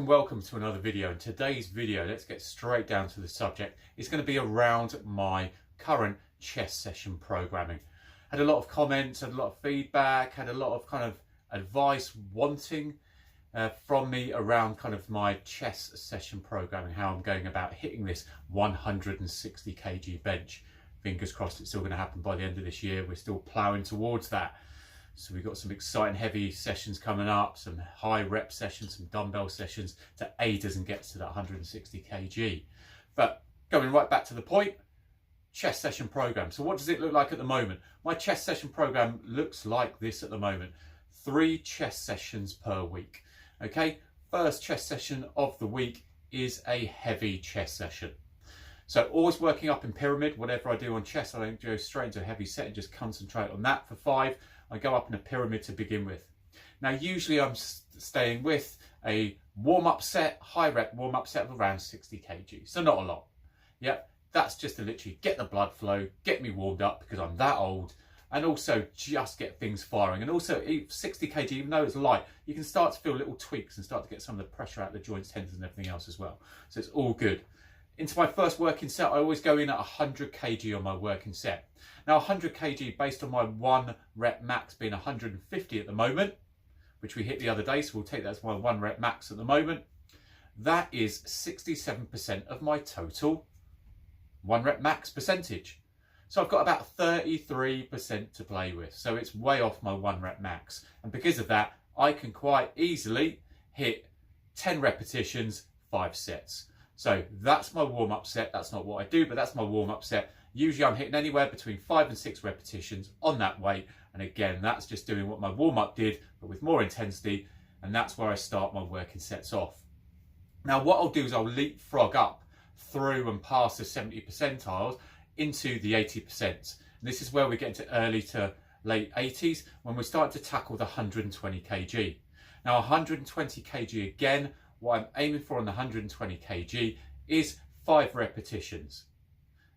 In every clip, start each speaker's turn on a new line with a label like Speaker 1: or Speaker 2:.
Speaker 1: Welcome to another video. In today's video, let's get straight down to the subject. It's going to be around my current chest session programming. Had a lot of comments, had a lot of feedback, had a lot of kind of advice wanting from me around kind of my chest session programming, how I'm going about hitting this 160 kg bench. Fingers crossed it's still going to happen by the end of this year. We're still ploughing towards that. So we've got some exciting heavy sessions coming up, some high rep sessions, some dumbbell sessions to aid us and get to that 160 kg. But going right back to the point, chest session program. So what does it look like at the moment? My chest session program looks like this at the moment. 3 chest sessions per week. Okay, first chest session of the week is a heavy chest session. So always working up in pyramid. Whatever I do on chest, I don't go straight into a heavy set and just concentrate on that for 5. I go up in a pyramid to begin with. Now, usually I'm staying with a warm-up set, high rep warm-up set of around 60 kg. So not a lot. Yeah, that's just to literally get the blood flow, get me warmed up because I'm that old, and also just get things firing. And also 60 kg, even though it's light, you can start to feel little tweaks and start to get some of the pressure out of the joints, tendons and everything else as well. So it's all good. Into my first working set, I always go in at 100 kg on my working set. Now 100 kg based on my 1 rep max being 150 at the moment, which we hit the other day, so we'll take that as my 1 rep max at the moment. That is 67% of my total 1 rep max percentage. So I've got about 33% to play with. So it's way off my 1 rep max. And because of that, I can quite easily hit 10 repetitions, 5 sets. So that's my warm-up set. That's not what I do, but that's my warm-up set. Usually I'm hitting anywhere between 5 and 6 repetitions on that weight. And again, that's just doing what my warm-up did, but with more intensity. And that's where I start my working sets off. Now, what I'll do is I'll leapfrog up through and past the 70 percentiles into the 80%. And this is where we get into early to late 80s when we start to tackle the 120 kg. Now, 120 kg again, what I'm aiming for on the 120 kg is 5 repetitions.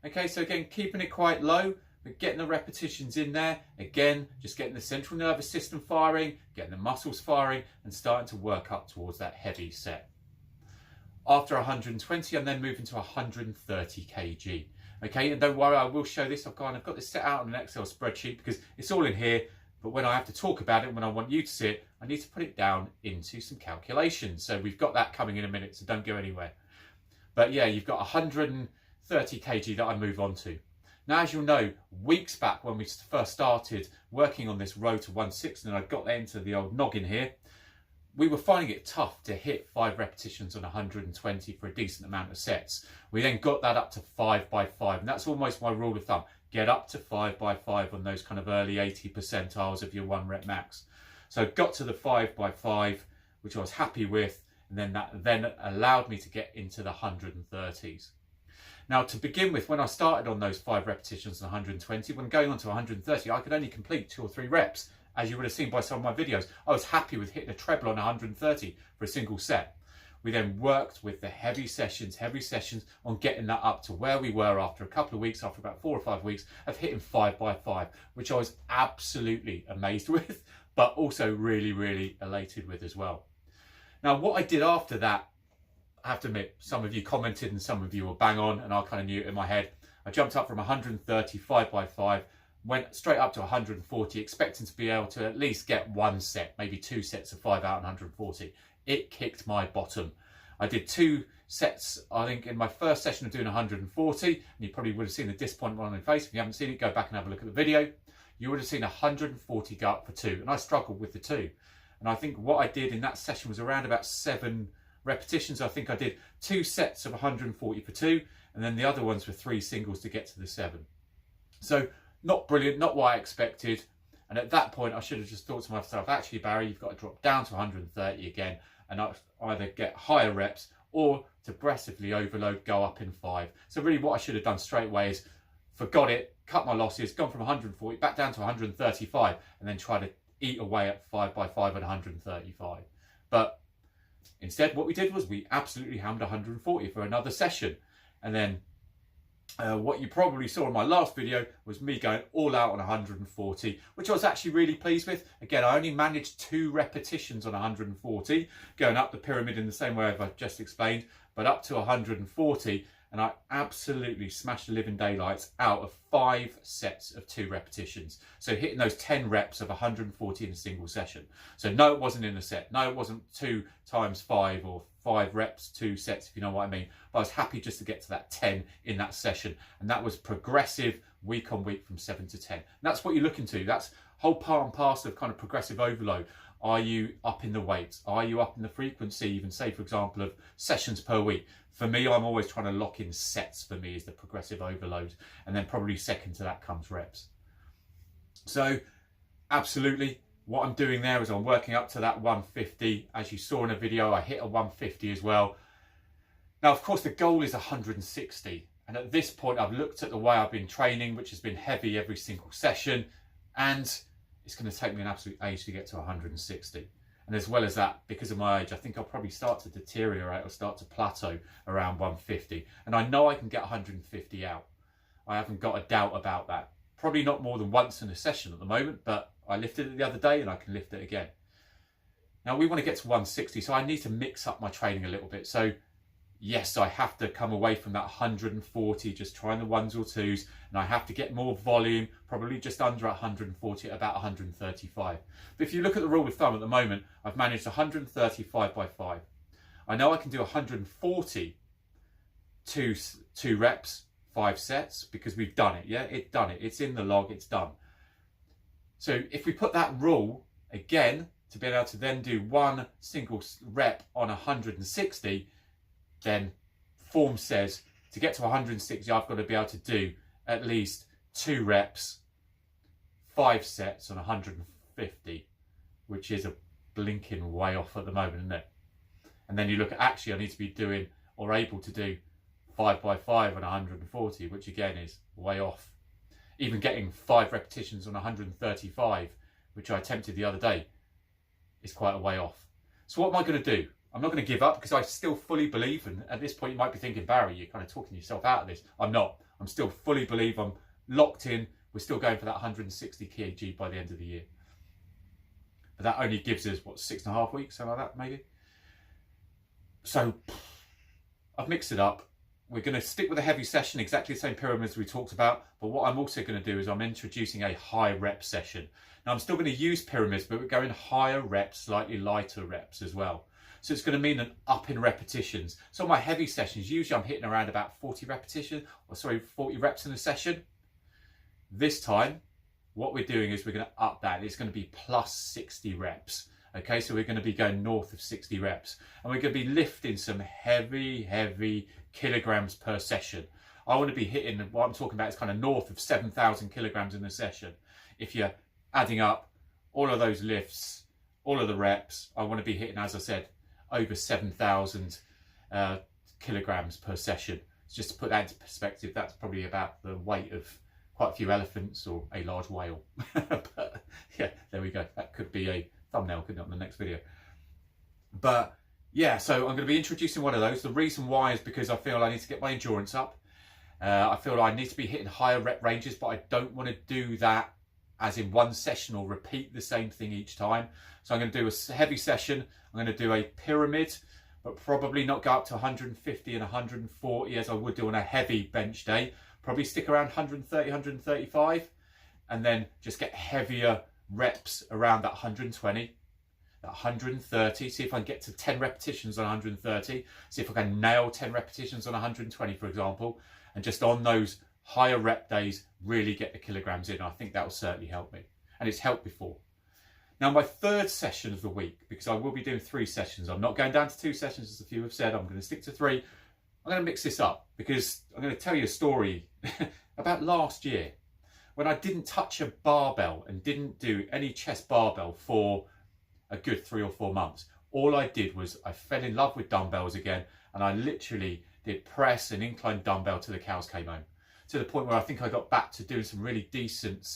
Speaker 1: Okay, so again, keeping it quite low, but getting the repetitions in there. Again, just getting the central nervous system firing, getting the muscles firing, and starting to work up towards that heavy set. After 120, I'm then moving to 130 kg. Okay, and don't worry, I will show this. I've got this set out on an Excel spreadsheet because it's all in here. But when I have to talk about it, when I want you to see it, I need to put it down into some calculations. So we've got that coming in a minute, so don't go anywhere. But yeah, you've got 130 kg that I move on to. Now, as you'll know, weeks back when we first started working on this road to 160, and I got that into the old noggin here, we were finding it tough to hit 5 repetitions on 120 for a decent amount of sets. We then got that up to 5 by 5, and that's almost my rule of thumb. Get up to 5 by 5 on those kind of early 80 percentiles of your 1 rep max. So got to the 5 by 5, which I was happy with, and then that then allowed me to get into the 130s. Now, to begin with, when I started on those 5 repetitions on 120, when going on to 130, I could only complete 2 or 3 reps. As you would have seen by some of my videos, I was happy with hitting a treble on 130 for a single set. We then worked with the heavy sessions on getting that up to where we were after a couple of weeks, after about 4 or 5 weeks of hitting 5 by 5, which I was absolutely amazed with, but also really, really elated with as well. Now, what I did after that, I have to admit, some of you commented and some of you were bang on, and I kind of knew it in my head. I jumped up from 130, 5 by 5, went straight up to 140, expecting to be able to at least get 1 set, maybe 2 sets of 5 out of 140. It kicked my bottom. I did 2 sets, I think, in my first session of doing 140, and you probably would have seen the disappointment on my face. If you haven't seen it, go back and have a look at the video. You would have seen 140 go up for 2, and I struggled with the 2. And I think what I did in that session was around about 7 repetitions. I think I did 2 sets of 140 for 2, and then the other ones were 3 singles to get to the 7. So not brilliant, not what I expected. And at that point, I should have just thought to myself, actually, Barry, you've got to drop down to 130 again and either get higher reps or to progressively overload, go up in 5. So really what I should have done straight away is forgot it, cut my losses, gone from 140 back down to 135, and then try to eat away at 5 by 5 at 135. But instead, what we did was we absolutely hammered 140 for another session. And then What you probably saw in my last video was me going all out on 140, which I was actually really pleased with. Again, I only managed 2 repetitions on 140, going up the pyramid in the same way I've just explained, but up to 140, and I absolutely smashed the living daylights out of 5 sets of 2 repetitions. So hitting those 10 reps of 140 in a single session. So no, it wasn't in a set. No, it wasn't 2 times 5 or 5 reps, 2 sets, if you know what I mean. But I was happy just to get to that 10 in that session. And that was progressive week on week from 7 to 10. And that's what you're looking to. That's whole part and parcel of kind of progressive overload. Are you up in the weights? Are you up in the frequency, even say, for example, of sessions per week? For me, I'm always trying to lock in sets for me is the progressive overload. And then probably second to that comes reps. So absolutely, what I'm doing there is I'm working up to that 150. As you saw in a video, I hit a 150 as well. Now, of course, the goal is 160. And at this point, I've looked at the way I've been training, which has been heavy every single session. And it's going to take me an absolute age to get to 160. And as well as that, because of my age, I think I'll probably start to deteriorate or start to plateau around 150. And I know I can get 150 out. I haven't got a doubt about that. Probably not more than once in a session at the moment, but I lifted it the other day and I can lift it again. Now we want to get to 160, so I need to mix up my training a little bit. So yes, I have to come away from that 140, just trying the 1s or 2s, and I have to get more volume, probably just under 140 at about 135. But if you look at the rule of thumb at the moment, I've managed 135 by 5. I know I can do 140, 2 reps, 5 sets, because we've done it, yeah? It's done it. It's in the log, it's done. So if we put that rule, again, to be able to then do 1 single rep on 160, then form says to get to 160, I've got to be able to do at least 2 reps, 5 sets on 150, which is a blinking way off at the moment, isn't it? And then you look at, actually, I need to be doing or able to do 5 by 5 on 140, which again is way off. Even getting 5 repetitions on 135, which I attempted the other day, is quite a way off. So what am I going to do? I'm not going to give up, because I still fully believe, and at this point you might be thinking, Barry, you're kind of talking yourself out of this. I'm not. I'm still fully believe, I'm locked in. We're still going for that 160 kg by the end of the year. But that only gives us, what, 6.5 weeks, something like that, maybe? So I've mixed it up. We're going to stick with a heavy session, exactly the same pyramid as we talked about. But what I'm also going to do is I'm introducing a high rep session. Now I'm still going to use pyramids, but we're going higher reps, slightly lighter reps as well. So it's going to mean an up in repetitions. So my heavy sessions, usually I'm hitting around about 40 reps in a session. This time, what we're doing is we're going to up that. It's going to be plus 60 reps. Okay, so we're going to be going north of 60 reps. And we're going to be lifting some heavy kilograms per session. I want to be hitting, what I'm talking about is kind of north of 7,000 kilograms in a session. If you're adding up all of those lifts, all of the reps, I want to be hitting, as I said, over 7,000 kilograms per session. So just to put that into perspective, that's probably about the weight of quite a few elephants or a large whale. But yeah, there we go. That could be a thumbnail, couldn't it, on the next video. But yeah, so I'm going to be introducing one of those. The reason why is because I feel I need to get my endurance up. I feel I need to be hitting higher rep ranges, but I don't want to do that as in one session or repeat the same thing each time. So I'm going to do a heavy session. I'm going to do a pyramid, but probably not go up to 150 and 140 as I would do on a heavy bench day. Probably stick around 130, 135, and then just get heavier reps around that 120, that 130. See if I can get to 10 repetitions on 130. See if I can nail 10 repetitions on 120, for example, and just on those higher rep days, really get the kilograms in. I think that will certainly help me. And it's helped before. Now, my third session of the week, because I will be doing 3 sessions. I'm not going down to 2 sessions, as a few have said. I'm going to stick to 3. I'm going to mix this up because I'm going to tell you a story about last year when I didn't touch a barbell and didn't do any chest barbell for a good 3 or 4 months. All I did was I fell in love with dumbbells again, and I literally did press and incline dumbbell till the cows came home. To the point where I think I got back to doing some really decent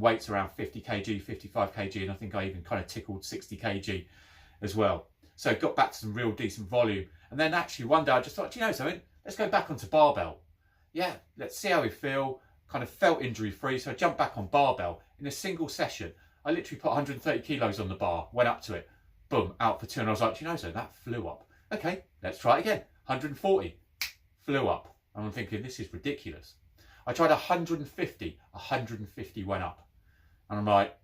Speaker 1: weights around 50 kg, 55 kg, and I think I even kind of tickled 60 kg as well. So I got back to some real decent volume. And then actually one day I just thought, do you know something? Let's go back onto barbell. yeah, let's see how we feel. Kind of felt injury free. So I jumped back on barbell in a single session. I literally put 130 kilos on the bar, went up to it, boom, out for 2. And I was like, you know, so that flew up. Okay, let's try it again. 140, flew up. And I'm thinking, this is ridiculous. I tried 150 went up. And I'm like,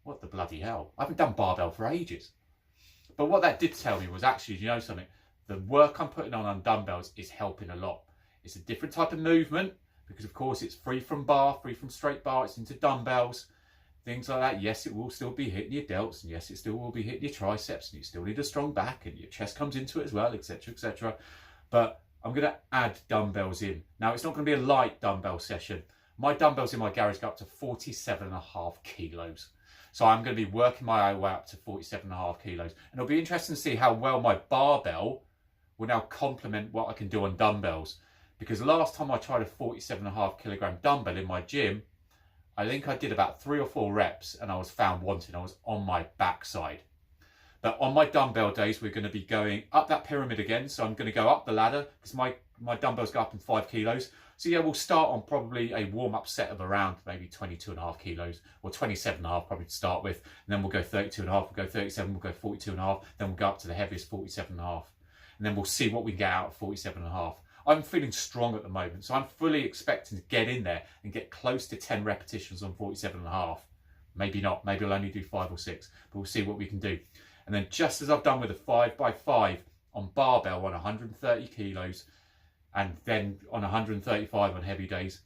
Speaker 1: what the bloody hell? I haven't done barbell for ages. But what that did tell me was actually, you know something? The work I'm putting on dumbbells is helping a lot. It's a different type of movement because, of course, it's free from bar, free from straight bar. It's into dumbbells, things like that. Yes, it will still be hitting your delts, and yes, it still will be hitting your triceps, and you still need a strong back, and your chest comes into it as well, etc., etc. But I'm going to add dumbbells in. Now, it's not going to be a light dumbbell session. My dumbbells in my garage go up to 47.5 kilos. So I'm going to be working my way up to 47.5 kilos. And it'll be interesting to see how well my barbell will now complement what I can do on dumbbells. Because last time I tried a 47.5 kilogram dumbbell in my gym, I think I did about 3 or 4 reps and I was found wanting. I was on my backside. But on my dumbbell days, we're going to be going up that pyramid again. So I'm going to go up the ladder because my dumbbells go up in 5 kilos. So yeah, we'll start on probably a warm-up set of around maybe 22.5 kilos or 27.5 probably to start with. And then we'll go 32.5, we'll go 37, we'll go 42.5. Then we'll go up to the heaviest 47.5. And then we'll see what we can get out of 47.5. I'm feeling strong at the moment, so I'm fully expecting to get in there and get close to 10 repetitions on 47.5. Maybe not, maybe I'll only do 5 or 6, but we'll see what we can do. And then just as I've done with a 5x5 on barbell on 130 kilos, and then on 135 on heavy days,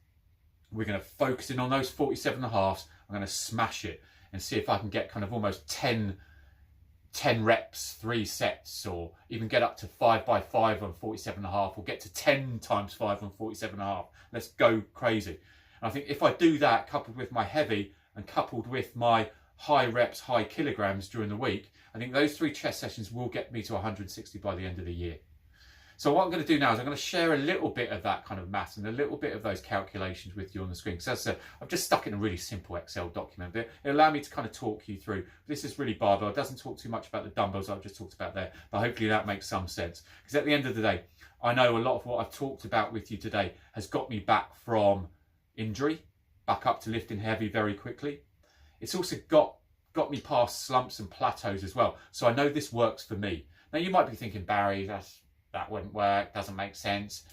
Speaker 1: we're going to focus in on those 47.5s. I'm going to smash it and see if I can get kind of almost 10 reps, 3 sets, or even get up to 5x5 on 47.5, or get to 10 times 5 on 47.5. Let's go crazy. And I think if I do that, coupled with my heavy and coupled with my high reps, high kilograms during the week, I think those 3 chest sessions will get me to 160 by the end of the year. So what I'm going to do now is I'm going to share a little bit of that kind of maths and a little bit of those calculations with you on the screen. Because as I said, I've just stuck in a really simple Excel document, but it'll allow me to kind of talk you through. This is really barbell. It doesn't talk too much about the dumbbells I've just talked about there, but hopefully that makes some sense. Because at the end of the day, I know a lot of what I've talked about with you today has got me back from injury, back up to lifting heavy very quickly. It's also got me past slumps and plateaus as well. So I know this works for me. Now you might be thinking, Barry, that wouldn't work, doesn't make sense.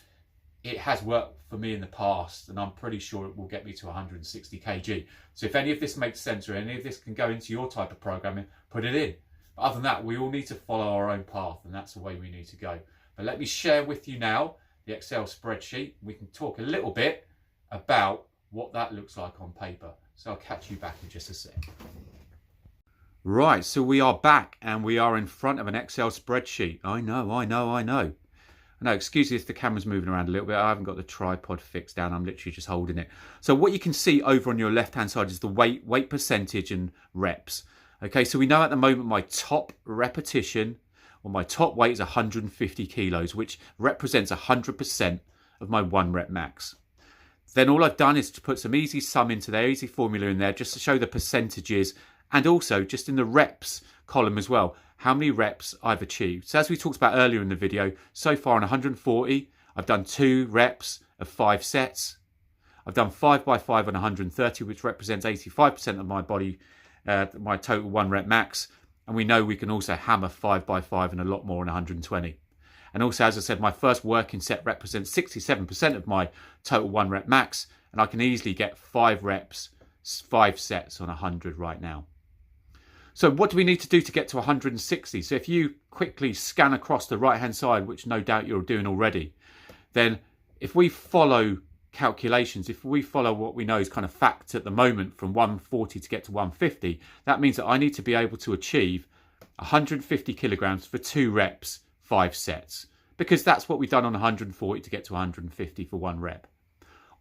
Speaker 1: It has worked for me in the past, and I'm pretty sure it will get me to 160 kg. So if any of this makes sense or any of this can go into your type of programming, put it in. But other than that, we all need to follow our own path, and that's the way we need to go. But let me share with you now the Excel spreadsheet. We can talk a little bit about what that looks like on paper. So I'll catch you back in just a sec. Right, so we are back and we are in front of an Excel spreadsheet. I know. Excuse me if the camera's moving around a little bit. I haven't got the tripod fixed down. I'm literally just holding it. So what you can see over on your left-hand side is the weight percentage and reps. Okay, so we know at the moment my top repetition or my top weight is 150 kilos, which represents 100% of my 1 rep max. Then all I've done is to put some easy sum into there, easy formula in there, just to show the percentages. And also just in the reps column as well, how many reps I've achieved. So as we talked about earlier in the video, so far on 140, I've done 2 reps of 5 sets. I've done 5x5 on 130, which represents 85% of my body, my total 1 rep max. And we know we can also hammer 5x5 and a lot more on 120. And also, as I said, my first working set represents 67% of my total 1 rep max. And I can easily get 5 reps, 5 sets on 100 right now. So what do we need to do to get to 160? So if you quickly scan across the right hand side, which no doubt you're doing already, then if we follow calculations, if we follow what we know is kind of fact at the moment from 140 to get to 150, that means that I need to be able to achieve 150 kilograms for 2 reps, 5 sets, because that's what we've done on 140 to get to 150 for 1 rep.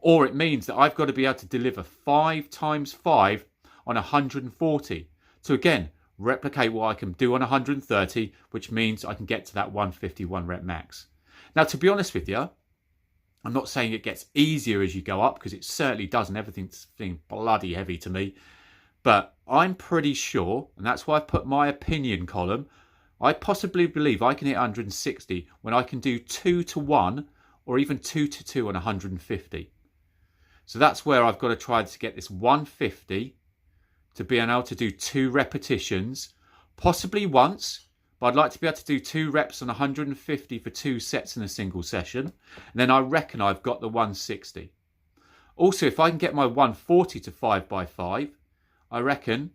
Speaker 1: Or it means that I've got to be able to deliver 5 times 5 on 140. So again, replicate what I can do on 130, which means I can get to that 151 rep max. Now, to be honest with you, I'm not saying it gets easier as you go up, because it certainly doesn't. Everything's feeling bloody heavy to me. But I'm pretty sure, and that's why I put my opinion column, I possibly believe I can hit 160 when I can do 2 to 1 or even 2 to 2 on 150. So that's where I've got to try to get this 150 to be able to do 2 repetitions, possibly once, but I'd like to be able to do 2 reps on 150 for 2 sets in a single session. And then I reckon I've got the 160. Also, if I can get my 140 to 5x5, I reckon,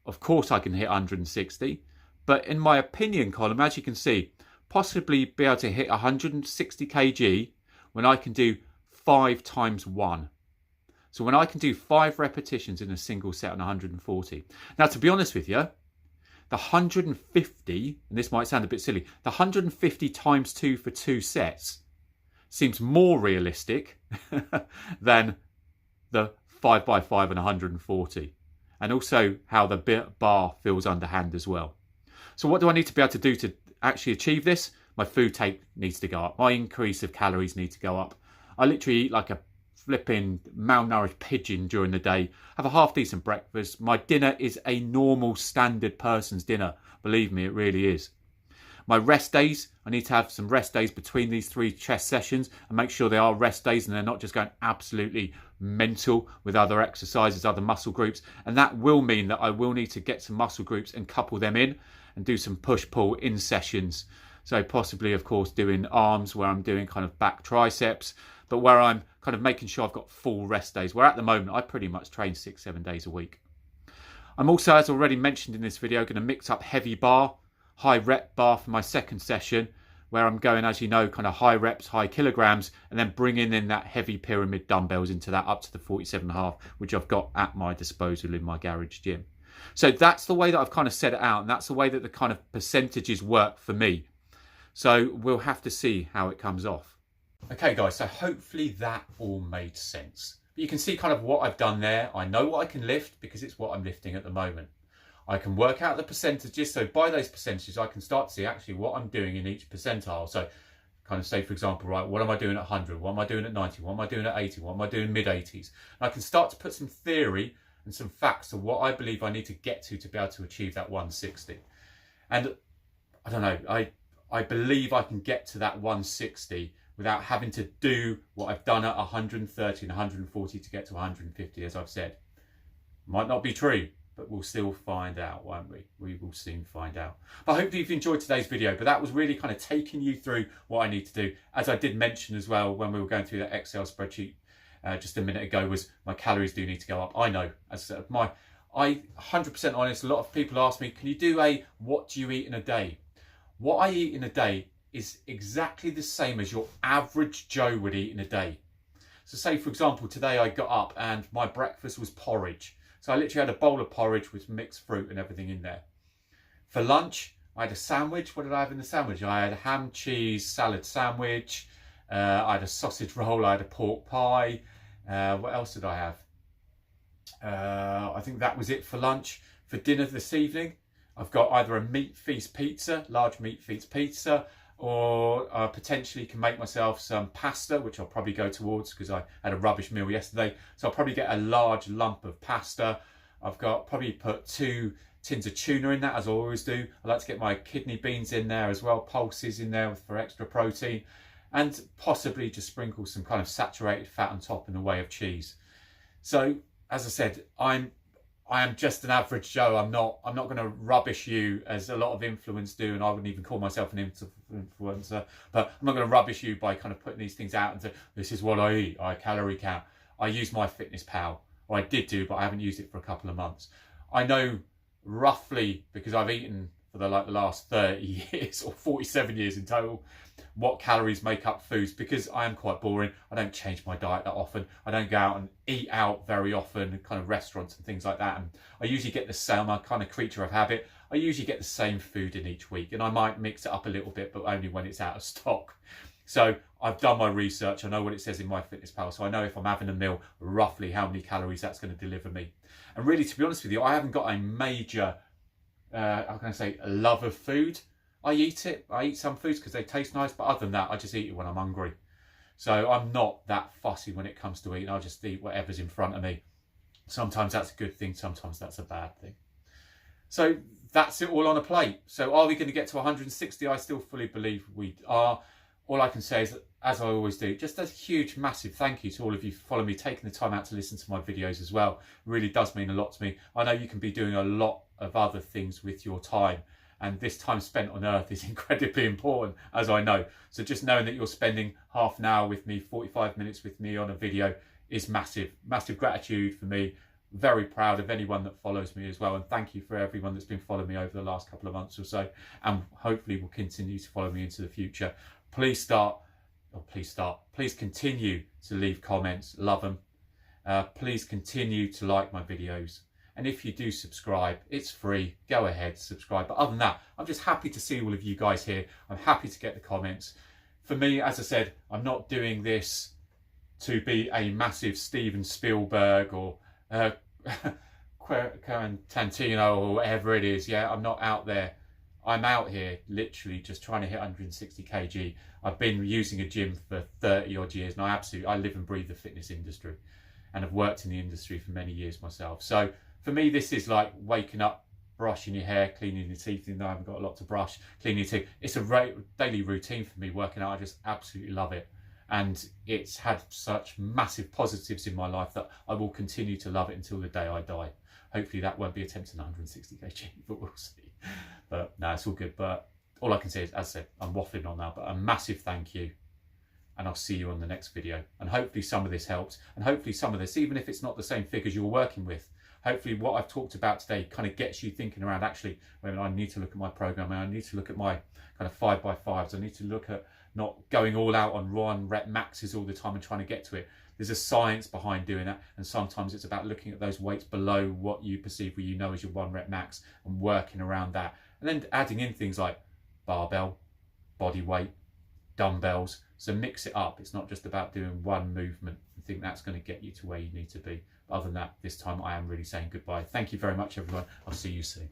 Speaker 1: of course, I can hit 160. But in my opinion column, as you can see, possibly be able to hit 160 kg when I can do 5 times 1. So when I can do 5 repetitions in a single set on 140. Now, to be honest with you, the 150, and this might sound a bit silly, the 150 times 2 for 2 sets seems more realistic than the 5x5 and 140. And also how the bar feels underhand as well. So what do I need to be able to do to actually achieve this? My food take needs to go up. My increase of calories need to go up. I literally eat like a flipping malnourished pigeon during the day. Have a half decent breakfast. My dinner is a normal standard person's dinner. Believe me, it really is. My rest days, I need to have some rest days between these 3 chest sessions and make sure they are rest days and they're not just going absolutely mental with other exercises, other muscle groups. And that will mean that I will need to get some muscle groups and couple them in and do some push-pull in sessions. So possibly, of course, doing arms where I'm doing kind of back triceps, but where I'm kind of making sure I've got full rest days, where at the moment I pretty much train 6-7 days a week. I'm also, as already mentioned in this video, going to mix up heavy bar, high rep bar for my second session, where I'm going, as you know, kind of high reps, high kilograms, and then bringing in that heavy pyramid dumbbells into that up to the 47.5, which I've got at my disposal in my garage gym. So that's the way that I've kind of set it out, and that's the way that the kind of percentages work for me. So we'll have to see how it comes off. Okay guys, so hopefully that all made sense. But you can see kind of what I've done there. I know what I can lift because it's what I'm lifting at the moment. I can work out the percentages, so by those percentages I can start to see actually what I'm doing in each percentile. So kind of say, for example, right, what am I doing at 100? What am I doing at 90? What am I doing at 80? What am I doing mid-80s? And I can start to put some theory and some facts of what I believe I need to get to be able to achieve that 160. And I don't know, I believe I can get to that 160 without having to do what I've done at 130 and 140 to get to 150, as I've said. Might not be true, but we'll still find out, won't we? We will soon find out. But hopefully you've enjoyed today's video, but that was really kind of taking you through what I need to do. As I did mention as well when we were going through that Excel spreadsheet just a minute ago, was my calories do need to go up. I know, as I 100% honest, a lot of people ask me, can you do a what do you eat in a day? What I eat in a day is exactly the same as your average Joe would eat in a day. So say, for example, today I got up and my breakfast was porridge. So I literally had a bowl of porridge with mixed fruit and everything in there. For lunch, I had a sandwich. What did I have in the sandwich? I had a ham, cheese, salad sandwich. I had a sausage roll. I had a pork pie. What else did I have? I think that was it for lunch. For dinner this evening, I've got either a meat feast pizza, large meat feast pizza, or potentially can make myself some pasta, which I'll probably go towards because I had a rubbish meal yesterday. So I'll probably get a large lump of pasta. I've got probably put 2 tins of tuna in that, as I always do. I like to get my kidney beans in there as well, pulses in there for extra protein, and possibly just sprinkle some kind of saturated fat on top in the way of cheese. So as I said, I am just an average Joe. I'm not going to rubbish you as a lot of influencers do, and I wouldn't even call myself an influencer, but I'm not going to rubbish you by kind of putting these things out and say, this is what I eat, I calorie count. I use MyFitnessPal, or I did do, but I haven't used it for a couple of months. I know roughly, because I've eaten for the last 30 years or 47 years in total, what calories make up foods, because I am quite boring. I don't change my diet that often. I don't go out and eat out very often, kind of restaurants and things like that. And I usually get the same, I'm a kind of creature of habit. I usually get the same food in each week, and I might mix it up a little bit, but only when it's out of stock. So I've done my research. I know what it says in MyFitnessPal, so I know if I'm having a meal, roughly how many calories that's going to deliver me. And really, to be honest with you, I haven't got a major, how can I say, love of food. I eat it. I eat some foods because they taste nice, but other than that, I just eat it when I'm hungry. So I'm not that fussy when it comes to eating. I just eat whatever's in front of me. Sometimes that's a good thing. Sometimes that's a bad thing. So that's it all on a plate. So are we going to get to 160? I still fully believe we are. all I can say is, as I always do, just a huge, massive thank you to all of you for following me, taking the time out to listen to my videos as well. It really does mean a lot to me. I know you can be doing a lot of other things with your time, and this time spent on earth is incredibly important, as I know. So just knowing that you're spending half an hour with me, 45 minutes with me on a video is massive. Massive gratitude for me. Very proud of anyone that follows me as well, and thank you for everyone that's been following me over the last couple of months or so, and hopefully will continue to follow me into the future. Please continue to leave comments. Love them. Please continue to like my videos, and if you do subscribe, it's free. Go ahead, subscribe. But other than that, I'm just happy to see all of you guys here. I'm happy to get the comments. For me, as I said, I'm not doing this to be a massive Steven Spielberg or Quentin Tarantino or whatever it is. Yeah, I'm not out there. I'm out here literally just trying to hit 160 kg. I've been using a gym for 30 odd years, and I live and breathe the fitness industry, and I've worked in the industry for many years myself. So for me, this is like waking up, brushing your hair, cleaning your teeth, even though I haven't got a lot to brush, cleaning your teeth. It's a daily routine for me, working out. I just absolutely love it. And it's had such massive positives in my life that I will continue to love it until the day I die. Hopefully that won't be attempting 160 kg, but we'll see. But no, it's all good. But all I can say is, as I said, I'm waffling on now, but a massive thank you. And I'll see you on the next video. And hopefully some of this helps. And hopefully some of this, even if it's not the same figures you're working with, hopefully what I've talked about today kind of gets you thinking around, actually, when I need to look at my programming, I need to look at my kind of 5x5s. I need to look at not going all out on 1 rep maxes all the time and trying to get to it. There's a science behind doing that, and sometimes it's about looking at those weights below what you perceive, what you know as your 1 rep max, and working around that. And then adding in things like barbell, body weight, dumbbells. So mix it up. It's not just about doing one movement. I think that's going to get you to where you need to be. But other than that, this time I am really saying goodbye. Thank you very much, everyone. I'll see you soon.